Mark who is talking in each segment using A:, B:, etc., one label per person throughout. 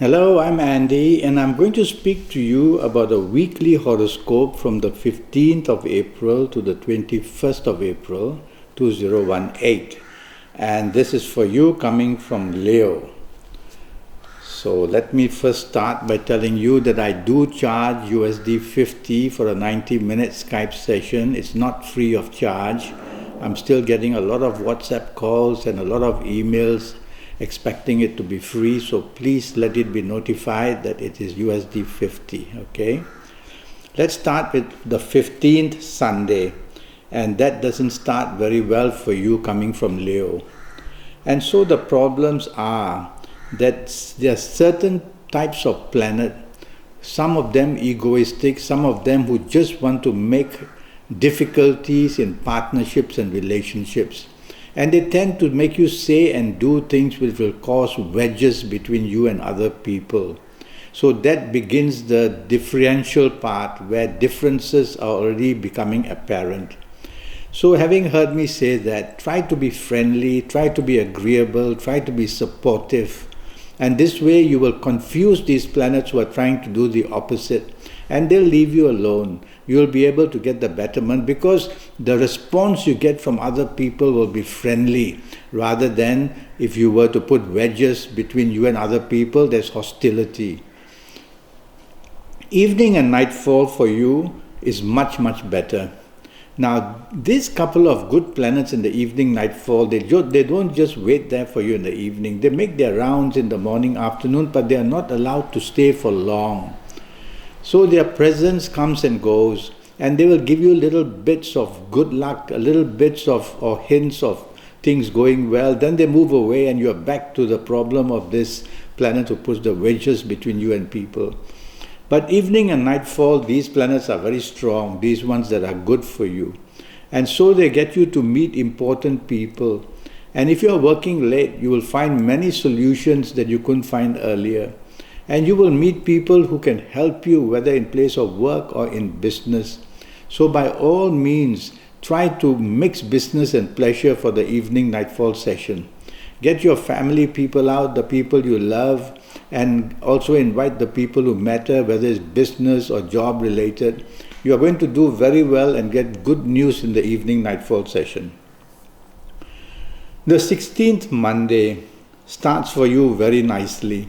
A: Hello, I'm Andy, and I'm going to speak to you about a weekly horoscope from the 15th of April to the 21st of April 2018. And this is for you coming from Leo. So let me first start by telling you that I do charge USD 50 for a 90-minute Skype session. It's not free of charge. I'm still getting a lot of WhatsApp calls and a lot of emails expecting it to be free, so please let it be notified that it is USD 50, okay? Let's start with the 15th Sunday, and that doesn't start very well for you coming from Leo. And so the problems are that there are certain types of planet, some of them egoistic, some of them who just want to make difficulties in partnerships and relationships. And they tend to make you say and do things which will cause wedges between you and other people. So that begins the differential part where differences are already becoming apparent. So having heard me say that, try to be friendly, try to be agreeable, try to be supportive. And this way you will confuse these planets who are trying to do the opposite, and they'll leave you alone. You'll be able to get the betterment because the response you get from other people will be friendly, rather than if you were to put wedges between you and other people, there's hostility. Evening and nightfall for you is much, much better. Now, these couple of good planets in the evening, nightfall, they don't just wait there for you in the evening. They make their rounds in the morning, afternoon, but they are not allowed to stay for long. So their presence comes and goes, and they will give you little bits of good luck, little bits of or hints of things going well. Then they move away, and you are back to the problem of this planet who puts the wedges between you and people. But evening and nightfall, these planets are very strong, these ones that are good for you. And so they get you to meet important people. And if you are working late, you will find many solutions that you couldn't find earlier. And you will meet people who can help you, whether in place of work or in business. So by all means, try to mix business and pleasure for the evening nightfall session. Get your family people out, the people you love, and also invite the people who matter, whether it's business or job related. You are going to do very well and get good news in the evening nightfall session. The 16th Monday starts for you very nicely.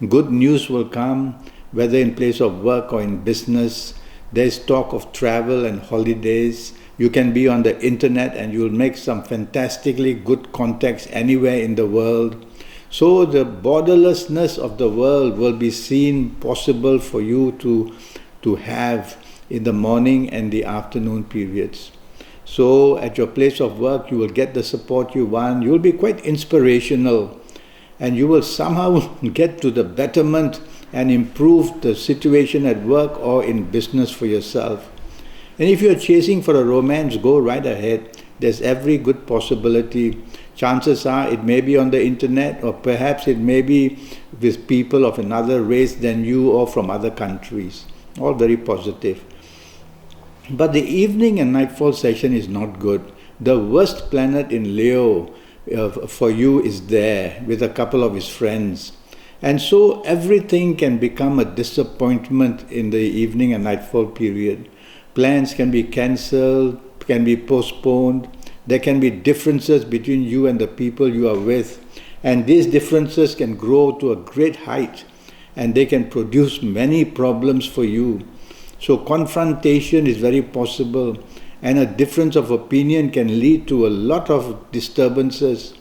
A: Good news will come, whether in place of work or in business. There's talk of travel and holidays. You can be on the internet and you'll make some fantastically good contacts anywhere in the world. So the borderlessness of the world will be seen possible for you to have in the morning and the afternoon periods. So at your place of work, you will get the support you want. You will be quite inspirational, and you will somehow get to the betterment and improve the situation at work or in business for yourself. And if you're chasing for a romance, go right ahead. There's every good possibility. Chances are it may be on the internet, or perhaps it may be with people of another race than you or from other countries. All very positive. But the evening and nightfall session is not good. The worst planet in Leo for you is there with a couple of his friends. And so everything can become a disappointment in the evening and nightfall period. Plans can be cancelled, can be postponed. There can be differences between you and the people you are with. And these differences can grow to a great height, and they can produce many problems for you. So confrontation is very possible, and a difference of opinion can lead to a lot of disturbances.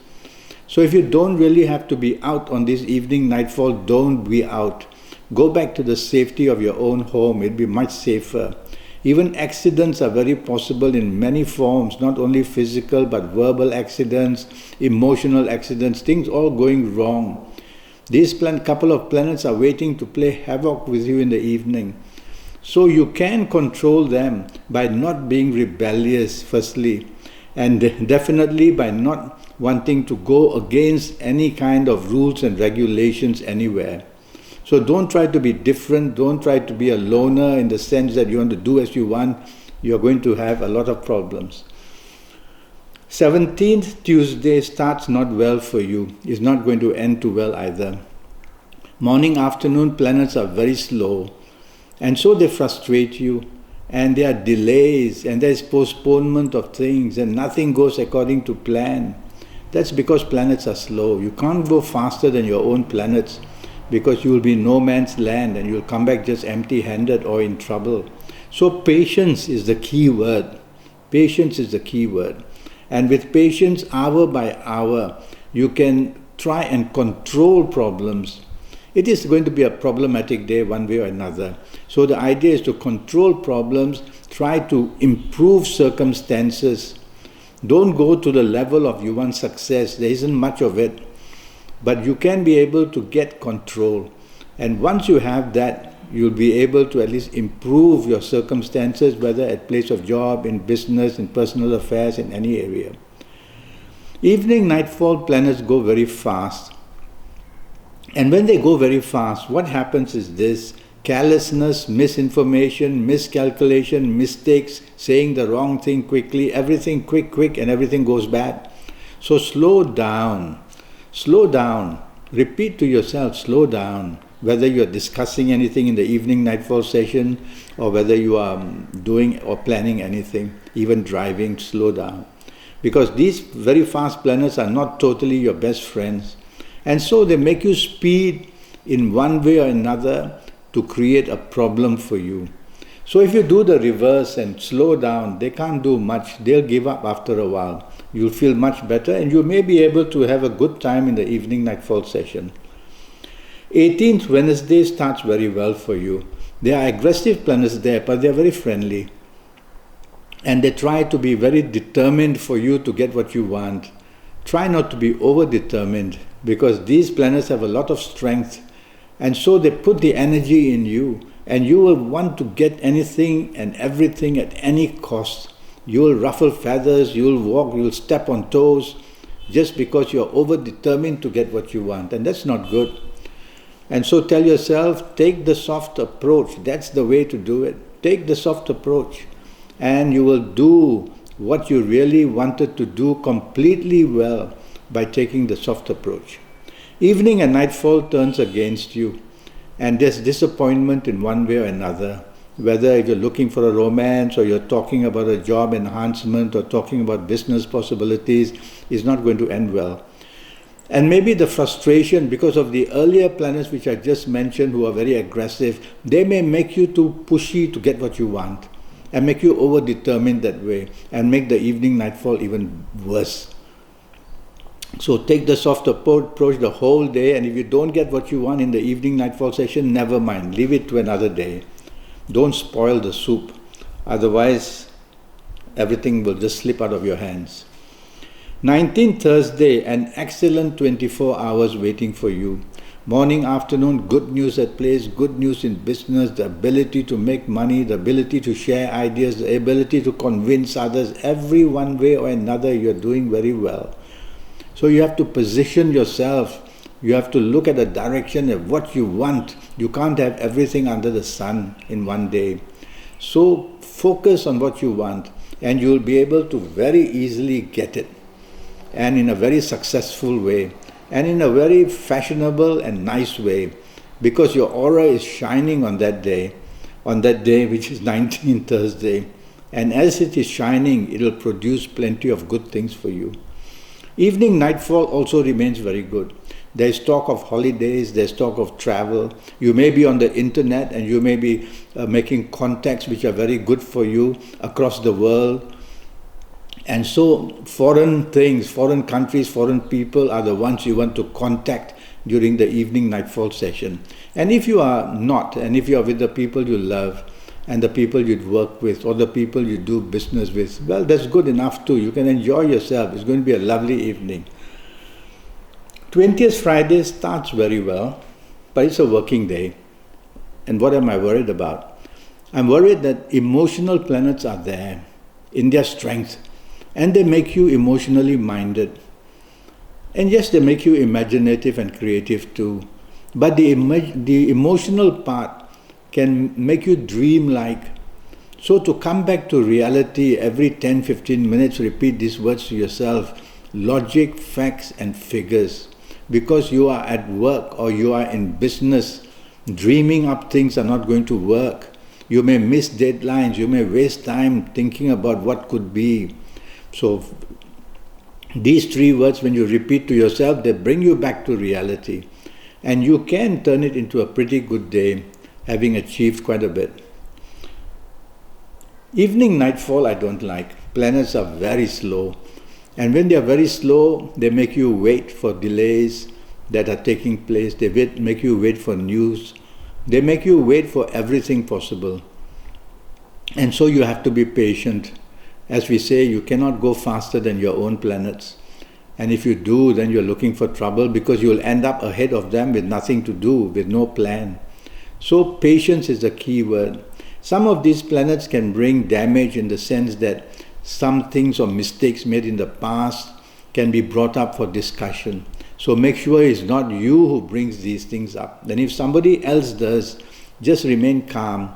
A: So if you don't really have to be out on this evening nightfall, don't be out. Go back to the safety of your own home. It'll be much safer. Even accidents are very possible in many forms, not only physical but verbal accidents, emotional accidents, things all going wrong. These couple of planets are waiting to play havoc with you in the evening. So you can control them by not being rebellious, firstly, and definitely by not wanting to go against any kind of rules and regulations anywhere. So don't try to be different, don't try to be a loner in the sense that you want to do as you want. You're going to have a lot of problems. 17th Tuesday starts not well for you. It's not going to end too well either. Morning, afternoon planets are very slow, and so they frustrate you, and there are delays, and there is postponement of things, and nothing goes according to plan. That's because planets are slow. You can't go faster than your own planets, because you will be no man's land and you'll come back just empty-handed or in trouble. So patience is the key word. Patience is the key word. And with patience, hour by hour, you can try and control problems. It is going to be a problematic day one way or another. So the idea is to control problems, try to improve circumstances. Don't go to the level of you want success. There isn't much of it. But you can be able to get control. And once you have that, you'll be able to at least improve your circumstances, whether at place of job, in business, in personal affairs, in any area. Evening nightfall planets go very fast. And when they go very fast, what happens is this: carelessness, misinformation, miscalculation, mistakes, saying the wrong thing quickly, everything quick, and everything goes bad. So slow down. Slow down. Repeat to yourself, slow down. Whether you're discussing anything in the evening nightfall session, or whether you are doing or planning anything, even driving, slow down. Because these very fast planets are not totally your best friends. And so they make you speed in one way or another to create a problem for you. So if you do the reverse and slow down, they can't do much. They'll give up after a while. You'll feel much better, and you may be able to have a good time in the evening nightfall session. 18th Wednesday starts very well for you. There are aggressive planets there, but they're very friendly. And they try to be very determined for you to get what you want. Try not to be over-determined, because these planets have a lot of strength. And so they put the energy in you, and you will want to get anything and everything at any cost. You will ruffle feathers, you will walk, you will step on toes, just because you are over-determined to get what you want. And that's not good. And so tell yourself, take the soft approach. That's the way to do it. Take the soft approach, and you will do what you really wanted to do completely well by taking the soft approach. Evening and nightfall turns against you, and there's disappointment in one way or another. Whether if you're looking for a romance, or you're talking about a job enhancement, or talking about business possibilities, is not going to end well. And maybe the frustration because of the earlier planets which I just mentioned, who are very aggressive, they may make you too pushy to get what you want, and make you over-determined that way, and make the evening nightfall even worse. So take the soft approach the whole day, and if you don't get what you want in the evening nightfall session, never mind, leave it to another day. Don't spoil the soup, otherwise everything will just slip out of your hands. 19th Thursday, an excellent 24 hours waiting for you. Morning, afternoon, good news at place, good news in business, the ability to make money, the ability to share ideas, the ability to convince others. Every one way or another, you're doing very well. So you have to position yourself. You have to look at the direction of what you want. You can't have everything under the sun in one day. So focus on what you want, and you'll be able to very easily get it, and in a very successful way, and in a very fashionable and nice way, because your aura is shining on that day which is 19th Thursday. And as it is shining, it will produce plenty of good things for you. Evening nightfall also remains very good. There is talk of holidays, there is talk of travel. You may be on the internet, and you may be making contacts which are very good for you across the world. And so foreign things, foreign countries, foreign people are the ones you want to contact during the evening nightfall session. And if you are not, and if you are with the people you love, and the people you'd work with, or the people you do business with, well, that's good enough too. You can enjoy yourself. It's going to be a lovely evening. 20th Friday starts very well, but it's a working day. And what am I worried about? I'm worried that emotional planets are there in their strength, and they make you emotionally minded. And yes, they make you imaginative and creative too. But the emotional part can make you dream-like. So to come back to reality every 10-15 minutes, repeat these words to yourself: logic, facts and figures. because you are at work or you are in business, dreaming up things are not going to work. You may miss deadlines, you may waste time thinking about what could be. So these 3 words, when you repeat to yourself, they bring you back to reality. And you can turn it into a pretty good day, having achieved quite a bit. Evening nightfall I don't like. Planets are very slow. And when they are very slow, they make you wait for delays that are taking place. They make you wait for news. They make you wait for everything possible. And so you have to be patient. As we say, you cannot go faster than your own planets. And if you do, then you're looking for trouble, because you'll end up ahead of them with nothing to do, with no plan. So patience is the key word. Some of these planets can bring damage in the sense that some things or mistakes made in the past can be brought up for discussion. So make sure it's not you who brings these things up. Then if somebody else does, just remain calm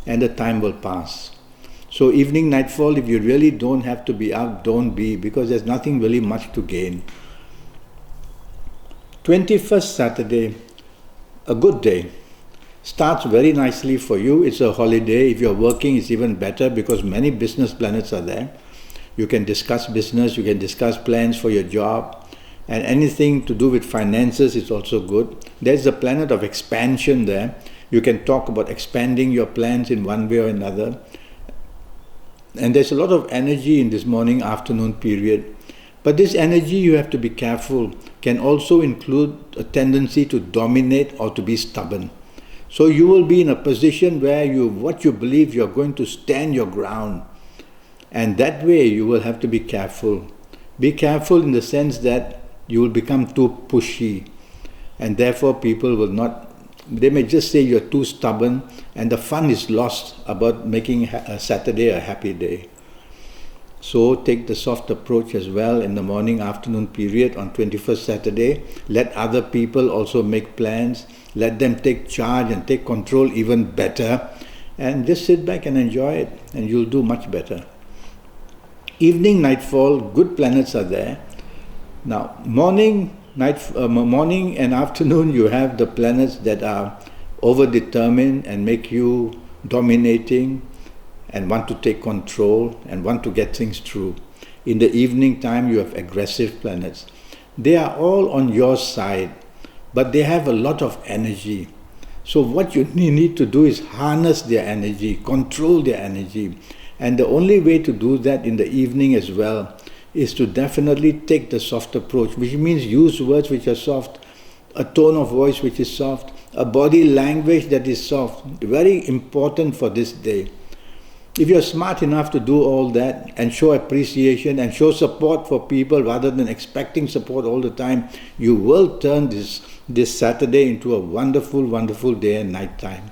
A: and the time will pass. So evening nightfall, if you really don't have to be out, don't be, because there's nothing really much to gain. 21st Saturday, a good day. Starts very nicely for you. It's a holiday. If you're working, it's even better because many business planets are there. You can discuss business, you can discuss plans for your job, and anything to do with finances is also good. There's a planet of expansion there. You can talk about expanding your plans in one way or another. And there's a lot of energy in this morning, afternoon period. But this energy, you have to be careful, can also include a tendency to dominate or to be stubborn. So you will be in a position where what you believe, you're going to stand your ground. And that way you will have to be careful. Be careful in the sense that you will become too pushy. And therefore people will not, they may just say you're too stubborn, and the fun is lost about making a Saturday a happy day. So take the soft approach as well in the morning, afternoon period on 21st Saturday. Let other people also make plans. Let them take charge and take control even better. And just sit back and enjoy it, and you'll do much better. Evening, nightfall, good planets are there. Now, morning and afternoon, you have the planets that are overdetermined and make you dominating and want to take control and want to get things through. In the evening time, you have aggressive planets. They are all on your side, but they have a lot of energy. So what you need to do is harness their energy, control their energy. And the only way to do that in the evening as well is to definitely take the soft approach, which means use words which are soft, a tone of voice which is soft, a body language that is soft. Very important for this day. If you're smart enough to do all that and show appreciation and show support for people rather than expecting support all the time, you will turn this Saturday into a wonderful, wonderful day and night time.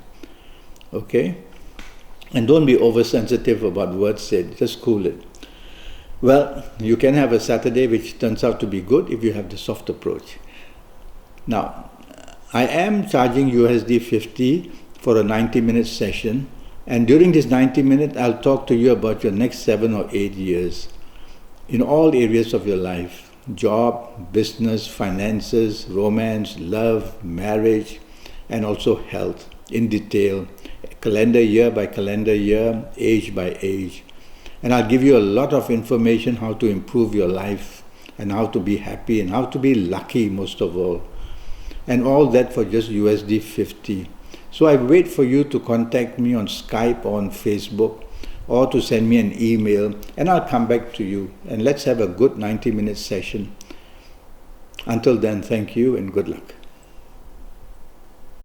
A: Okay? And don't be oversensitive about words said, just cool it. Well, you can have a Saturday which turns out to be good if you have the soft approach. Now, I am charging USD 50 for a 90-minute session. And during this 90 minutes, I'll talk to you about your next 7 or 8 years in all areas of your life. Job, business, finances, romance, love, marriage, and also health in detail. Calendar year by calendar year, age by age. And I'll give you a lot of information how to improve your life and how to be happy and how to be lucky most of all. And all that for just USD 50. So I wait for you to contact me on Skype or on Facebook or to send me an email, and I'll come back to you and let's have a good 90-minute session. Until then, thank you and good luck.